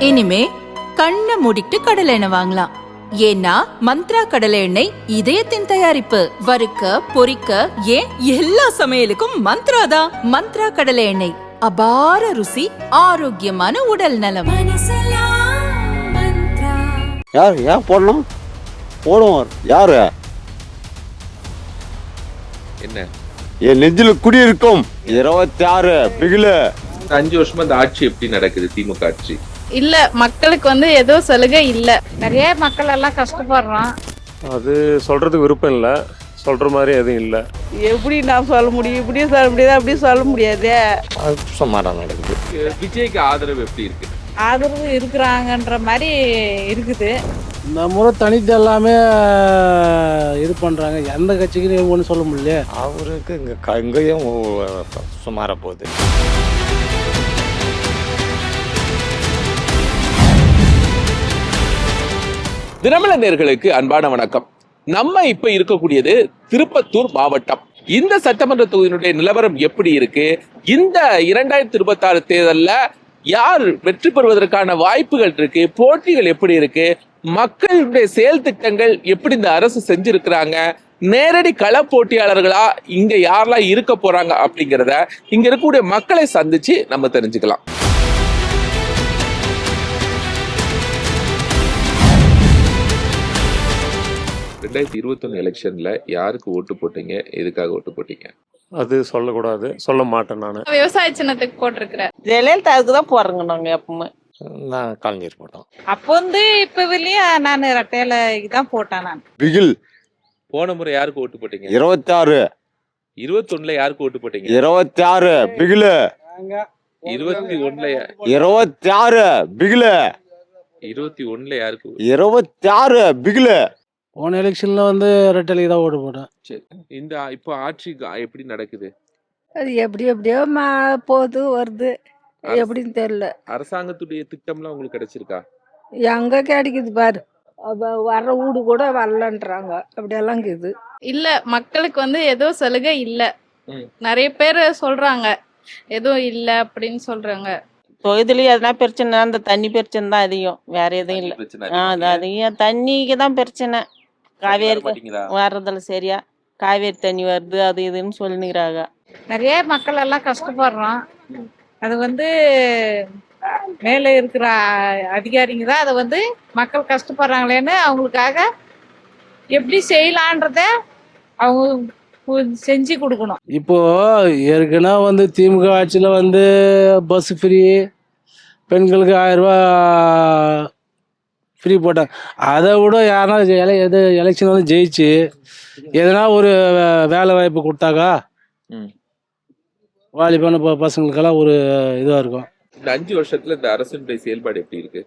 இனிமே கண்ணை மூடிட்டு கடலை எண்ணெய் வாங்கலாம். ஏன்னா மந்த்ரா கடலை எண்ணெய் இதயத்தின் தயாரிப்பு. வறுக்க பொரிக்க ஏன் எல்லா சமையலுக்கும் மந்த்ரா தான். மந்த்ரா கடலை எண்ணெய், அபார ருசி, ஆரோக்கியமான உடல் நலம். யார் ஏன் போடணும்? போடுவார் யாரு? என்ன என் நெஞ்சில் குடியிருக்கும் 26 பிகிலு. 5 வருஷமா இந்த ஆட்சி எப்படி நடக்குது? திமுக ஆட்சி இல்ல, மக்களுக்கு ஏதோ சலுகை இல்ல. நிறைய மக்கள் எல்லாம் கஷ்டப்படுறோம். அது சொல்றதுக்கு விருப்பம் இல்லை, சொல்ற மாதிரி எதுவும் இல்லை. எப்படி நான் சொல்ல முடியும்? இப்படியும் சொல்ல முடியாது, அப்படியும் சொல்ல முடியாது. சுமாராக நடக்குது. விஜய்க்கு ஆதரவு எப்படி இருக்கு? ஆதரவு இருக்கிறாங்கன்ற மாதிரி இருக்குது. இந்த முறை தனித்து எல்லாமே இது பண்ணுறாங்க. எந்த கட்சிக்குன்னு ஒன்றும் சொல்ல முடியல. அவருக்கு இங்கேயும் சுமாராக போகுது. தினமலர் நேயர்களுக்கு அன்பான வணக்கம். நம்ம இப்ப இருக்கக்கூடியது திருப்பத்தூர் மாவட்டம். இந்த சட்டமன்ற தொகுதியினுடைய நிலவரம் எப்படி இருக்கு? இந்த 2026 தேர்தல்ல யார் வெற்றி பெறுவதற்கான வாய்ப்புகள் இருக்கு? போட்டிகள் எப்படி இருக்கு? மக்களுடைய செயல் திட்டங்கள் எப்படி இந்த அரசு செஞ்சிருக்கிறாங்க? நேரடி கள போட்டியாளர்களா இங்க யாரெல்லாம் இருக்க போறாங்க அப்படிங்கிறத இங்க இருக்கக்கூடிய மக்களை சந்திச்சு நம்ம தெரிஞ்சுக்கலாம். எலெக்ஷன்ல யாருக்கு ஓட்டு போட்டீங்க? எதுக்காக ஓட்டு போட்டீங்க? அது சொல்லக்கூடாது, சொல்ல மாட்டேன். நான் விவசாய சின்னத்துக்கு போட்டிருக்கிறேன். ஜெயலலிதாவுக்கு தான் போறேங்க நாங்க எப்பவுமே. நான் கலைஞர் போட்டோம். அப்போ இப்ப வெளியும் நான் ரெட்டையில தான் போட்டேன். நான் பிகில். போன முறை யாருக்கு ஓட்டு போட்டீங்க? 26. 21ல யாருக்கு ஓட்டு போட்டீங்க? 26 பிகிலு. 21ல 26 பிகிலு. 21ல யாருக்கு? 26 பிகிலு. போன எலெக்ஷனில் ரெட்டலைக்கு தான் ஓட்டு போட்டேன். சரி, இந்த இப்போ ஆட்சி எப்படி நடக்குது? அது எப்படியோ போகுது வருது, எப்படின்னு தெரியல. அரசாங்கத்துடைய திட்டம்லாம் உங்களுக்கு கிடைச்சிருக்கா? எங்க கிடைக்குது பாரு, வர்ற வீடு கூட வரலன்றாங்க. அப்படியெல்லாம் இருக்குது. இல்ல, மக்களுக்கு ஏதோ சலுகை இல்ல. நிறைய பேர் சொல்றாங்க எதுவும் இல்ல அப்படின்னு சொல்றாங்க. தொகுதியிலயும் எதனா பிரச்சனை, அந்த தண்ணி பிரச்சனை தான் அதிகம், வேற எதுவும் இல்லை. அதிகம் தண்ணிக்கு தான் பிரச்சனை. காவேரி வர்றதில்ல சரியா. காவேரி தண்ணி வருது அது இதுன்னு சொல்லிக்கிறாங்க. நிறைய மக்கள் எல்லாம் கஷ்டப்படுறோம். அது மேல இருக்கிற அதிகாரிங்க தான் அதை மக்கள் கஷ்டப்படுறாங்களேன்னு அவங்களுக்காக எப்படி செய்யலான்றத அவங்க செஞ்சு கொடுக்கணும். இப்போ ஏற்கனவே திமுக ஆட்சியில் பஸ் ஃப்ரீ, பெண்களுக்கு 1000 ரூபா ஃப்ரீ போட்டாங்க. அதை விட யாருனா எது எலெக்ஷன் ஜெயிச்சு எதனா ஒரு வேலை வாய்ப்பு கொடுத்தாக்கா வாலிபான பசங்களுக்கெல்லாம் ஒரு இதுவாக இருக்கும். இந்த 5 வருஷத்துல இந்த அரசினுடைய செயல்பாடு எப்படி இருக்கு?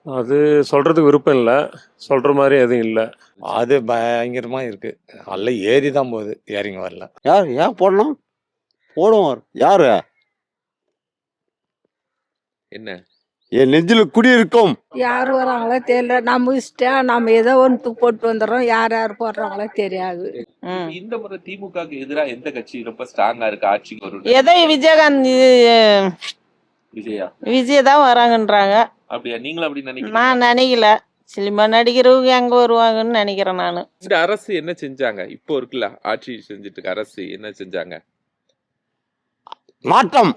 அது சொல்றதுக்கு விருப்பம் இல்லை, சொல்ற மாதிரி எதுவும் இல்லை. அது பயங்கரமா இருக்கு. அல்ல ஏறி தான் போகுது, ஏறிங்க வரல. யார் ஏன் போடணும்? போடுவார் யாரு? என்ன என் நெஞ்சில் குடியிருக்கும். யார் வராங்களோ தெரியல. நம்ம இஷ்டம், நம்ம ஏதோ ஒன்று போட்டு வந்துடுறோம். யார் போடுறாங்களோ தெரியாது. இந்த முறை திமுகக்கு எதிராக எந்த கட்சி ரொம்ப ஸ்ட்ராங்கா இருக்கு ஆட்சிக்கு வரும்? ஏதோ விஜயகாந்த் விஜய் தான் வராங்கன்றாங்க. அப்படியா? நீங்களும் அப்படி நினைக்கிறீங்க? நான் நினைக்கல. சினிமா நடிகரவங்க எங்க வருவாங்கன்னு நினைக்கிறேன் நானு. இந்த அரசு என்ன செஞ்சாங்க? இப்போ இருக்குல்ல ஆட்சி செஞ்சுட்டு இருக்க அரசு என்ன செஞ்சாங்க? மாற்றம்.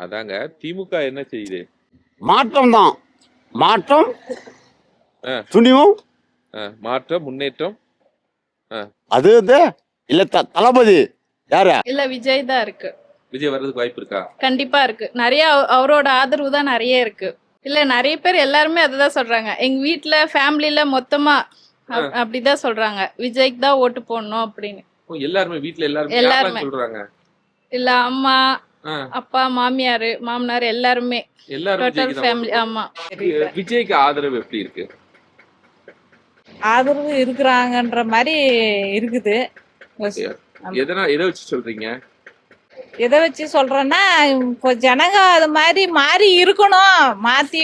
அதாங்க திமுக என்ன செய்யுது? மாற்றம் தான். மாற்றம், துணிவும், மாற்றம், முன்னேற்றம். அது இல்ல தளபதி யாரு? இல்ல, விஜய் தான் இருக்கு. விஜய் வர்றதுக்கு வாய்ப்பு இருக்கா? கண்டிப்பா இருக்கு. நிறைய அவரோட ஆதரவு தான் நிறைய இருக்கு. இல்ல, நிறைய பேர் எல்லாருமே அதுதான் சொல்றாங்க. எங்க வீட்டுல ஃபேமிலில மொத்தமா அப்படிதான் சொல்றாங்க, விஜய்க்கு தான் ஓட்டு போடணும் அப்படின்னு. எல்லாருமே வீட்டுல எல்லாருமே சொல்றாங்க. இல்ல, அம்மா, அப்பா, மாமியாரு, மாமனார் எல்லாருமே டோட்டல் ஃபேமிலி. ஆமா. விஜய்க்கு ஆதரவு எப்படி இருக்கு? ஆதரவு இருக்கிறாங்கன்ற மாதிரி இருக்குது. எதை வச்சு சொல்றீங்க? எதை வச்சு சொல்றேன்னா, இப்போ ஜனங்க அது மாதிரி மாறி இருக்கணும், மாத்தி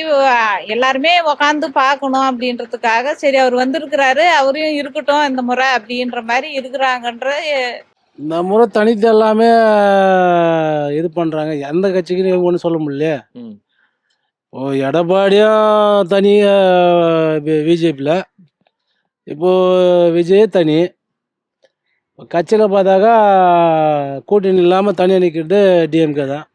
எல்லாருமே உக்காந்து பார்க்கணும் அப்படின்றதுக்காக சரி அவர் வந்திருக்கிறாரு, அவரையும் இருக்கட்டும் இந்த முறை அப்படின்ற மாதிரி இருக்கிறாங்கன்ற. இந்த முறை தனித்து எல்லாமே இது பண்ணுறாங்க. எந்த கட்சிக்குன்னு ஒன்றும் சொல்ல முடியல. இப்போ எடப்பாடியும் தனி பிஜேபியில், இப்போது விஜய் தனி. கட்சியில் பார்த்தாக்கா கூட்டணி இல்லாமல் தனியாக நிற்கிறது டிஎம்கே தான்.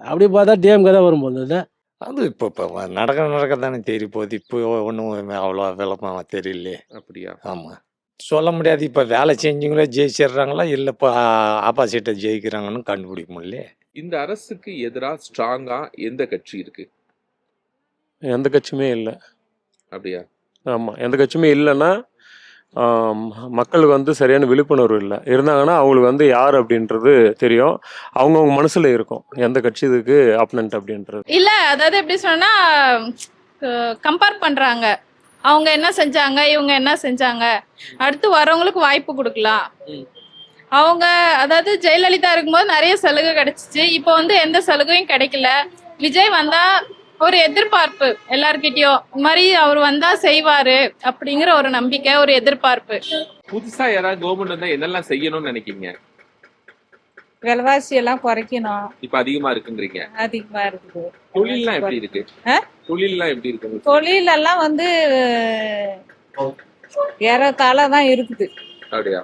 அப்படி பார்த்தா டிஎம்கே தான் வரும்போது அது இப்போ நடக்க தானே தெரிய போகுது. இப்போ ஒன்றும் அவ்வளோ விளக்கமாக தெரியலையே. அப்படியா? ஆமாம், சொல்ல முடியாது. இப்போ வேலை செஞ்சவங்களே ஜெயிச்சிடுறாங்களா, இல்லை இப்போ ஆப்போசிட்டை ஜெயிக்கிறாங்கன்னு கண்டுபிடிக்க முடியல. இந்த அரசுக்கு எதிராக ஸ்ட்ராங்கா எந்த கட்சி இருக்கு? எந்த கட்சியுமே இல்லை. அப்படியா? ஆமாம், எந்த கட்சியுமே இல்லைன்னா மக்களுக்கு வந்து சரியான விழிப்புணர்வு இல்லை. இருந்தாங்கன்னா அவங்களுக்கு வந்து யார் அப்படின்றது தெரியும், அவங்கவுங்க மனசில் இருக்கும் எந்த கட்சி இதுக்கு ஆப்பனண்ட் அப்படின்றது. இல்ல அதாவது எப்படி சொன்னா கம்பேர் பண்றாங்க. அவங்க என்ன செஞ்சாங்க, இவங்க என்ன செஞ்சாங்க, அடுத்து வரவங்களுக்கு வாய்ப்பு கொடுக்கலாம். அவங்க அதாவது ஜெயலலிதா இருக்கும்போது நிறைய சலுகை கிடைச்சிச்சு. இப்போ வந்து எந்த சலுகையும் கிடைக்கல. விஜய் வந்தா ஒரு எதிர்பார்ப்பு எல்லார்கிட்டயும், இந்த மாதிரி அவர் வந்தா செய்வாரு அப்படிங்கிற ஒரு நம்பிக்கை, ஒரு எதிர்பார்ப்பு. புதுசா யாராவது கவர்மெண்ட் வந்தா என்னெல்லாம் செய்யணும்னு நினைக்கிறீங்க? விலைவாசி எல்லாம் குறைக்கணும். இப்ப அதிகமா இருக்குங்கிறீங்க. அதிகமா இருக்குது. தொழில்லாம் எப்படி இருக்கு? ஆ? தொழில்லாம் எப்படி இருக்கு? தொழிலெல்லாம் வந்து ஏறத்தாழ தான் இருக்குது. அப்படியா?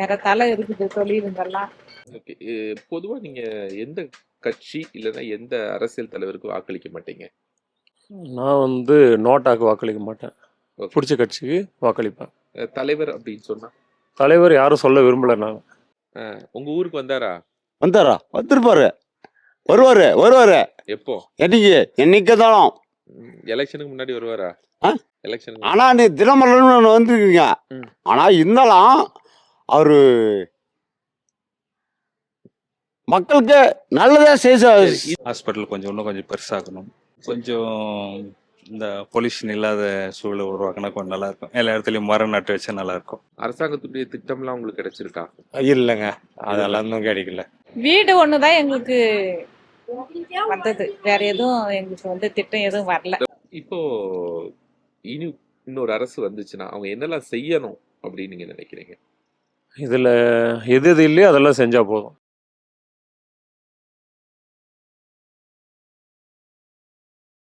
ஏறத்தாழ இருக்குது தொழிலுங்கெல்லாம். ஓகே. பொதுவா நீங்க எந்த கட்சி இல்லைன்னா எந்த அரசியல் தலைவருக்கு வாக்களிக்க மாட்டீங்க? நான் வந்து நோட்டாக்கு வாக்களிக்க மாட்டேன், Okay. பிடிச்ச கட்சிக்கு வாக்களிப்பேன். தலைவர் அப்படின்னு சொன்னா தலைவர் யாரும் சொல்ல விரும்பலை. நான் உங்க ஊருக்கு வந்தாரா? வந்தாரா? வந்துருப்பாரு, வருவாரு. எப்போ? என்னைக்கு தானும். எலெக்ஷனுக்கு முன்னாடி வருவாரா? ஆ? எலெக்ஷனுக்கு ஆனா நீ தினமலர்னு வந்துருக்கீங்க. ம். ஆனா இருந்தாலும் அவரு மக்களுக்கு நல்லதா செய்ய. ஹாஸ்பிட்டல் இன்னும் கொஞ்சம் பெருசாகணும். கொஞ்சம் இந்த பொல்யூஷன் இல்லாத சூழலை உருவாக்கினா கொஞ்சம் நல்லா இருக்கும். எல்லா இடத்துலையும் மரம் நட்டு வச்சா நல்லா இருக்கும். அரசாங்கத்துடைய திட்டம்லாம் உங்களுக்கு கிடைச்சிருக்கா? இல்லைங்க, அதெல்லாம் இன்னும் கிடைக்கல. வீடு ஒண்ணுதான் எங்களுக்கு வந்தது. வேற எதுவும் எங்களுக்கு வந்து திட்டம் எதுவும் வரல. இப்போ இனி இன்னொரு அரசு வந்துச்சுன்னா அவங்க என்னெல்லாம் செய்யணும் அப்படின்னு நீங்க நினைக்கிறீங்க? இதில் எது எது இல்லையோ அதெல்லாம் செஞ்சால் போதும்.